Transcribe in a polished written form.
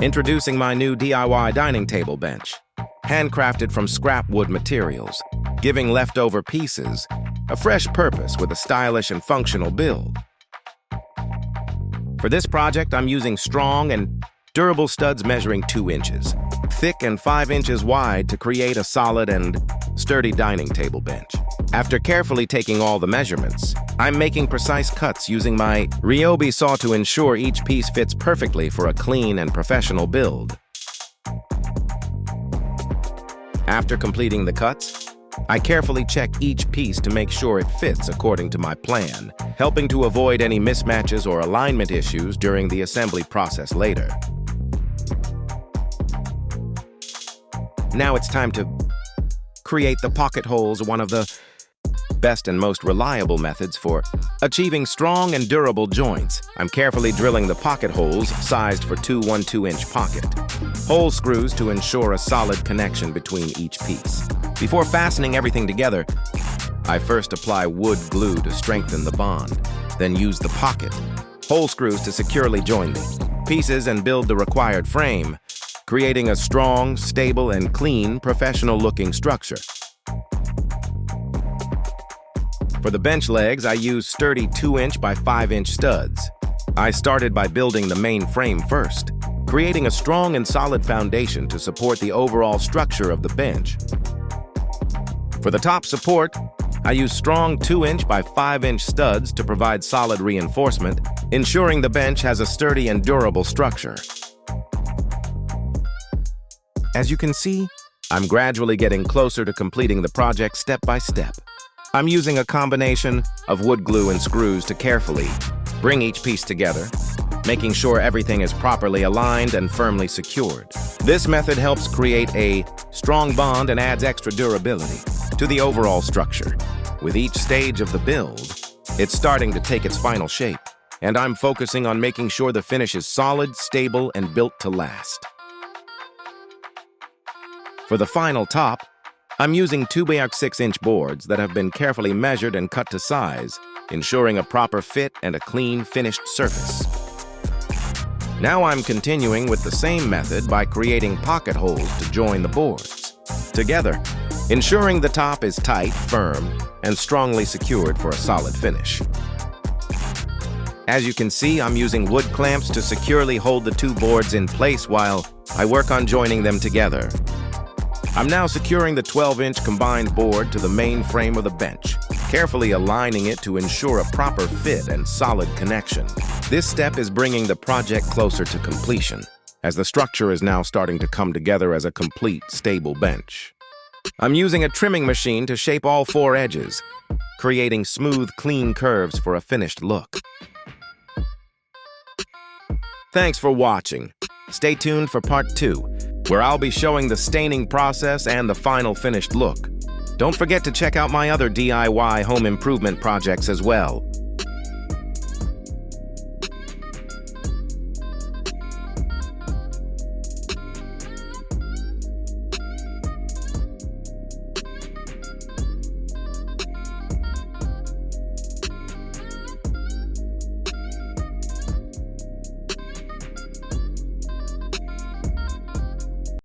Introducing my new DIY dining table bench, handcrafted from scrap wood materials, giving leftover pieces a fresh purpose with a stylish and functional build. For this project, I'm using strong and durable studs measuring 2 inches, thick and 5 inches wide to create a solid and sturdy dining table bench. After carefully taking all the measurements, I'm making precise cuts using my Ryobi saw to ensure each piece fits perfectly for a clean and professional build. After completing the cuts, I carefully check each piece to make sure it fits according to my plan, helping to avoid any mismatches or alignment issues during the assembly process later. Now it's time to create the pocket holes, one of the best and most reliable methods for achieving strong and durable joints. I'm carefully drilling the pocket holes sized for 2 1/2-inch pocket hole screws to ensure a solid connection between each piece. Before fastening everything together, I first apply wood glue to strengthen the bond, then use the pocket hole screws to securely join the pieces and build the required frame, creating a strong, stable, and clean, professional-looking structure. For the bench legs, I use sturdy 2-inch by 5-inch studs. I started by building the main frame first, creating a strong and solid foundation to support the overall structure of the bench. For the top support, I use strong 2-inch by 5-inch studs to provide solid reinforcement, ensuring the bench has a sturdy and durable structure. As you can see, I'm gradually getting closer to completing the project step by step. I'm using a combination of wood glue and screws to carefully bring each piece together, making sure everything is properly aligned and firmly secured. This method helps create a strong bond and adds extra durability to the overall structure. With each stage of the build, it's starting to take its final shape, and I'm focusing on making sure the finish is solid, stable, and built to last. For the final top, I'm using 2x6-inch boards that have been carefully measured and cut to size, ensuring a proper fit and a clean, finished surface. Now I'm continuing with the same method by creating pocket holes to join the boards together, ensuring the top is tight, firm, and strongly secured for a solid finish. As you can see, I'm using wood clamps to securely hold the 2 boards in place while I work on joining them together. I'm now securing the 12-inch combined board to the main frame of the bench, carefully aligning it to ensure a proper fit and solid connection. This step is bringing the project closer to completion, as the structure is now starting to come together as a complete, stable bench. I'm using a trimming machine to shape all 4 edges, creating smooth, clean curves for a finished look. Thanks for watching. Stay tuned for part 2, where I'll be showing the staining process and the final finished look. Don't forget to check out my other DIY home improvement projects as well.